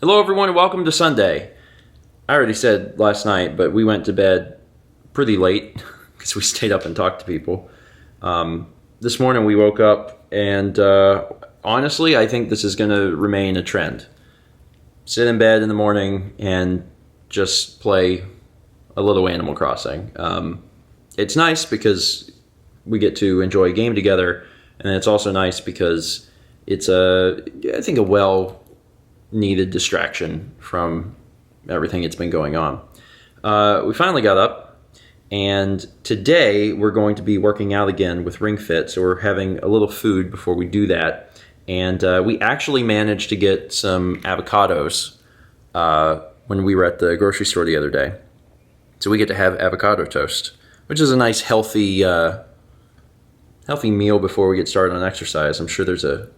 Hello everyone and welcome to Sunday. I already said last night, but we went to bed pretty late because we stayed up and talked to people. This morning we woke up and honestly I think this is going to remain a trend. Sit in bed in the morning and just play a little Animal Crossing. It's nice because we get to enjoy a game together, and it's also nice because it's I think a well-needed distraction from everything that's been going on. We finally got up, and today we're going to be working out again with Ring Fit, so we're having a little food before we do that. And we actually managed to get some avocados when we were at the grocery store the other day. So we get to have avocado toast, which is a nice healthy meal before we get started on exercise. I'm sure there's a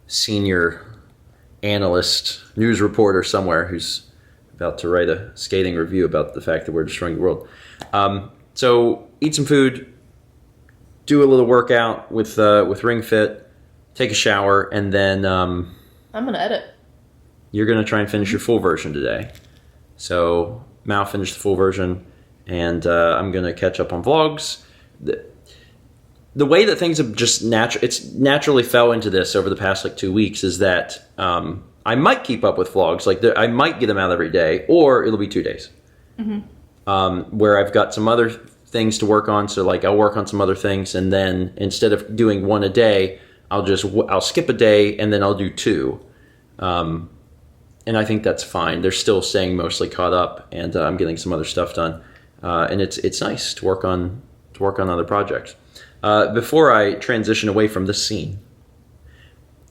senior analyst, news reporter somewhere who's about to write a scathing review about the fact that we're destroying the world. So eat some food, do a little workout with Ring Fit, take a shower, and then I'm gonna edit. You're gonna try and finish your full version today. So Mal finished the full version, and I'm gonna catch up on vlogs. The way that things have just naturally fell into this over the past 2 weeks is that I might keep up with vlogs. I might get them out every day, or it'll be 2 days. Mm-hmm. Where I've got some other things to work on. So I'll work on some other things, and then instead of doing one a day, I'll skip a day and then I'll do 2. And I think that's fine. They're still staying mostly caught up, and I'm getting some other stuff done. And it's nice to work on other projects. Before I transition away from this scene,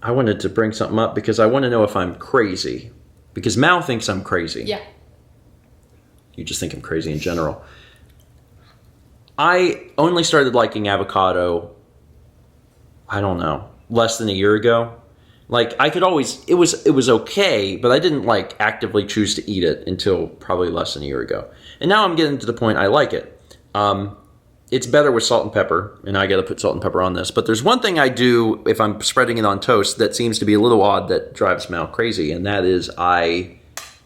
I wanted to bring something up because I want to know if I'm crazy. Because Mal thinks I'm crazy. Yeah. You just think I'm crazy in general. I only started liking avocado, I don't know, less than a year ago. I could always, it was okay, but I didn't actively choose to eat it until probably less than a year ago. And now I'm getting to the point I like it. It's better with salt and pepper, and I got to put salt and pepper on this. But there's one thing I do if I'm spreading it on toast that seems to be a little odd that drives Mal crazy, and that is I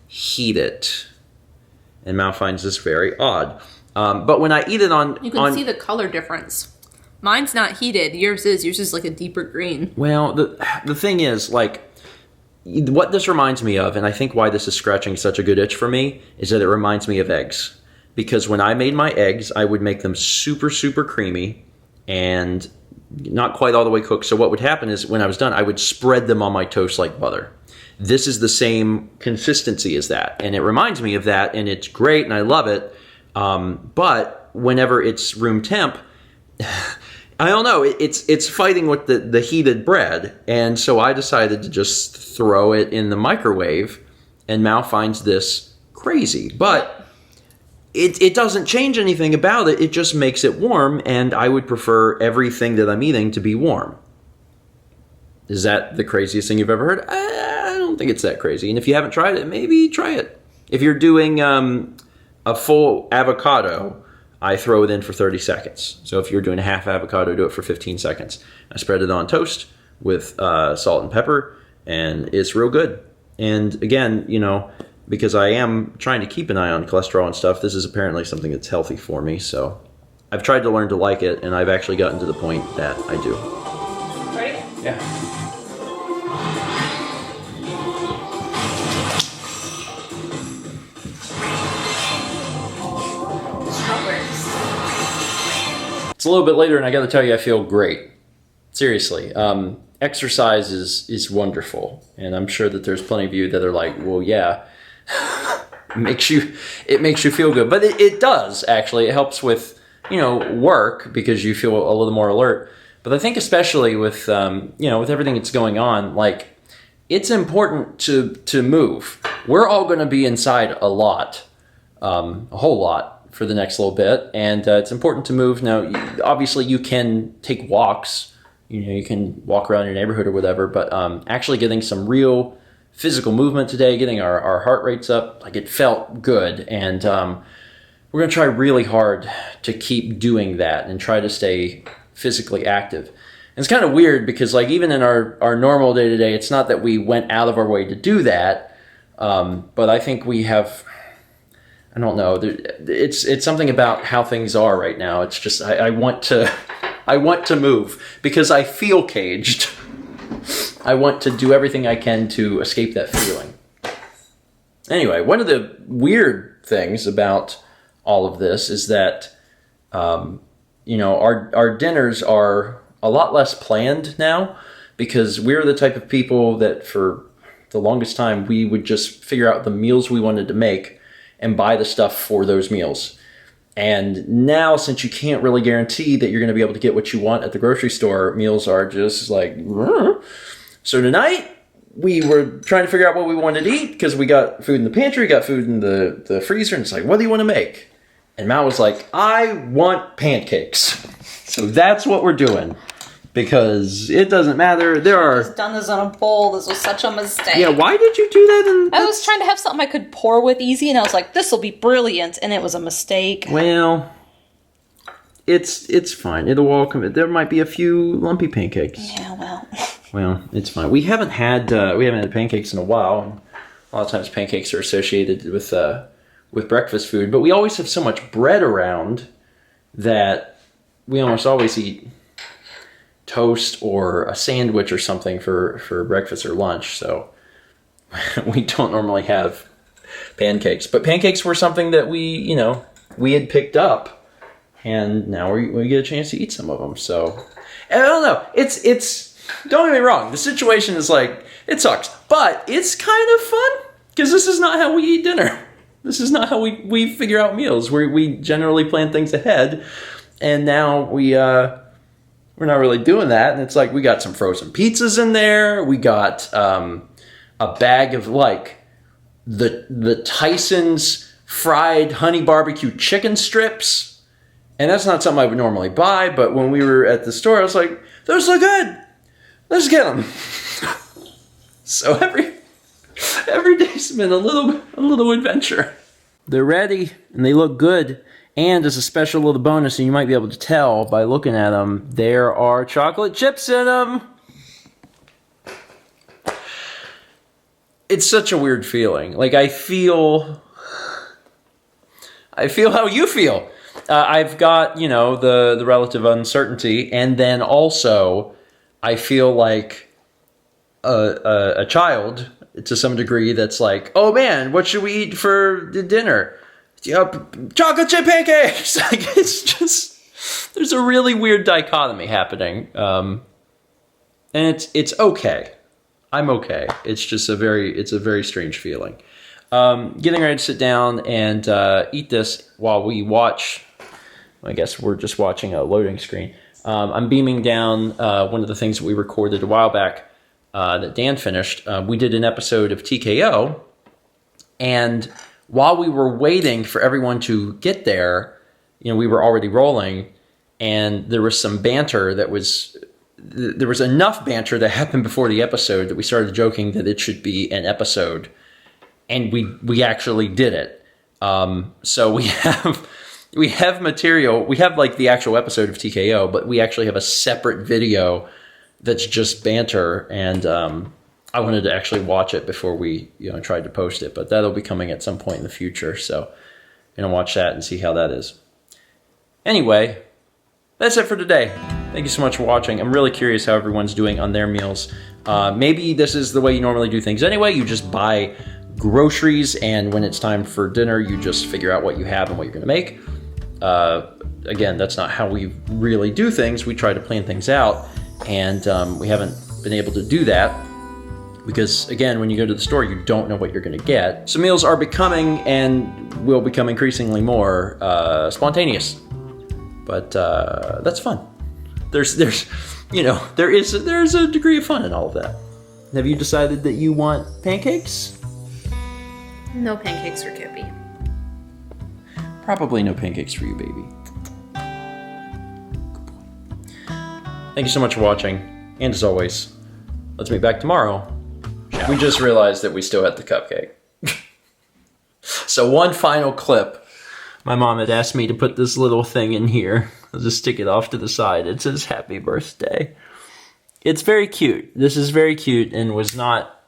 heat it. And Mal finds this very odd. But when I eat it on... You can see the color difference. Mine's not heated. Yours is. Yours is a deeper green. Well, the thing is, what this reminds me of, and I think why this is scratching such a good itch for me, is that it reminds me of eggs. Because when I made my eggs, I would make them super, super creamy and not quite all the way cooked. So what would happen is when I was done, I would spread them on my toast like butter. This is the same consistency as that. And it reminds me of that, and it's great, and I love it. But whenever it's room temp, I don't know, it's fighting with the heated bread. And so I decided to just throw it in the microwave, and Mal finds this crazy. But... It doesn't change anything about it. It just makes it warm, and I would prefer everything that I'm eating to be warm. Is that the craziest thing you've ever heard? I don't think it's that crazy. And if you haven't tried it, maybe try it. If you're doing a full avocado, I throw it in for 30 seconds. So if you're doing a half avocado, do it for 15 seconds. I spread it on toast with salt and pepper, and it's real good. And again, because I am trying to keep an eye on cholesterol and stuff, this is apparently something that's healthy for me. So I've tried to learn to like it, and I've actually gotten to the point that I do. Ready? Yeah. Strawberries. It's a little bit later, and I got to tell you, I feel great. Seriously. Exercise is wonderful, and I'm sure that there's plenty of you that are like, well, yeah. It makes you feel good, but it does actually. It helps with work because you feel a little more alert. But I think especially with with everything that's going on, it's important to move. We're all going to be inside a lot, a whole lot for the next little bit, and it's important to move. Now, obviously, you can take walks. You can walk around your neighborhood or whatever, but actually getting some real physical movement today, getting our heart rates up, it felt good. And we're going to try really hard to keep doing that and try to stay physically active. And it's kind of weird because even in our normal day-to-day, it's not that we went out of our way to do that. But I think we have, I don't know, it's something about how things are right now. It's just, I want to move because I feel caged. I want to do everything I can to escape that feeling. Anyway, one of the weird things about all of this is that, our dinners are a lot less planned now because we're the type of people that for the longest time we would just figure out the meals we wanted to make and buy the stuff for those meals. And now, since you can't really guarantee that you're going to be able to get what you want at the grocery store, meals are just like, so tonight we were trying to figure out what we wanted to eat because we got food in the pantry, got food in the freezer, and it's like, what do you want to make? And Mal was like, I want pancakes. So that's what we're doing because it doesn't matter. There are... I've done this on a bowl. This was such a mistake. Yeah, why did you do that? I was trying to have something I could pour with easy, and I was like, this will be brilliant, and it was a mistake. Well, it's fine. It'll all come... There might be a few lumpy pancakes. Yeah, well... Well, it's fine. We haven't had pancakes in a while. A lot of times pancakes are associated with breakfast food, but we always have so much bread around that we almost always eat toast or a sandwich or something for breakfast or lunch. So we don't normally have pancakes, but pancakes were something that we had picked up, and now we get a chance to eat some of them. So I don't know. It's. Don't get me wrong, the situation is like, it sucks, but it's kind of fun, because this is not how we eat dinner. This is not how we figure out meals. We generally plan things ahead, and now we're not really doing that, and it's like, we got some frozen pizzas in there, we got a bag of, like, the Tyson's fried honey barbecue chicken strips, and that's not something I would normally buy, but when we were at the store, I was like, those look good! Let's get them. So every day's been a little adventure. They're ready and they look good. And as a special little bonus, and you might be able to tell by looking at them, there are chocolate chips in them. It's such a weird feeling. Like I feel how you feel. I've got the relative uncertainty, and then also. I feel like a child, to some degree, that's like, oh man, what should we eat for dinner? Chocolate chip pancakes! Like, it's just, there's a really weird dichotomy happening. And it's okay. I'm okay. It's just a very strange feeling. Getting ready to sit down and eat this while we watch, I guess we're just watching a loading screen. I'm beaming down one of the things that we recorded a while back that Dan finished. We did an episode of TKO, and while we were waiting for everyone to get there, we were already rolling, and there was some banter there was enough banter that happened before the episode that we started joking that it should be an episode, and we actually did it. So we have material. We have like the actual episode of TKO, but we actually have a separate video that's just banter. And I wanted to actually watch it before we tried to post it, but that'll be coming at some point in the future. So watch that and see how that is. Anyway, that's it for today. Thank you so much for watching. I'm really curious how everyone's doing on their meals. Maybe this is the way you normally do things anyway. You just buy groceries, and when it's time for dinner, you just figure out what you have and what you're going to make. Again, that's not how we really do things. We try to plan things out, and we haven't been able to do that because, again, when you go to the store, you don't know what you're going to get. So meals are becoming, and will become increasingly more, spontaneous. But that's fun. There's a degree of fun in all of that. Have you decided that you want pancakes? No pancakes for Kippy. Probably no pancakes for you, baby. Good boy. Thank you so much for watching. And as always, let's meet back tomorrow. We just realized that we still had the cupcake. So one final clip. My mom had asked me to put this little thing in here. I'll just stick it off to the side. It says happy birthday. It's very cute. This is very cute and was not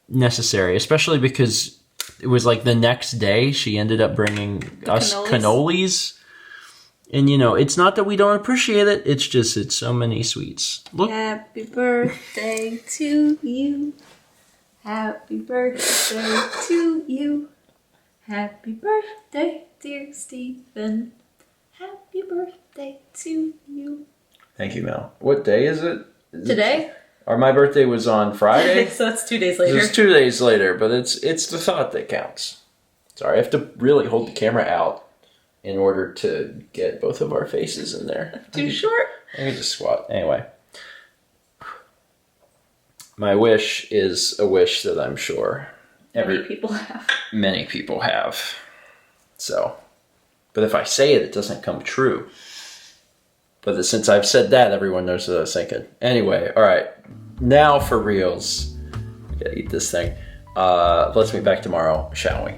necessary, especially because it was like the next day she ended up bringing us cannolis. And, you know, it's not that we don't appreciate it. It's just, it's so many sweets. Look. Happy birthday to you. Happy birthday to you. Happy birthday, dear Stephen. Happy birthday to you. Thank you, Mel. What day is it? Today? Or my birthday was on Friday. So that's 2 days later. It's 2 days later, but it's the thought that counts. Sorry, I have to really hold the camera out in order to get both of our faces in there. Too short? Let me just squat. Anyway. My wish is a wish that I'm sure Many people have. Many people have. So, but if I say it, it doesn't come true. But since I've said that, everyone knows what I was thinking. Anyway, all right. Now for reals. We gotta eat this thing. Let's meet back tomorrow, shall we?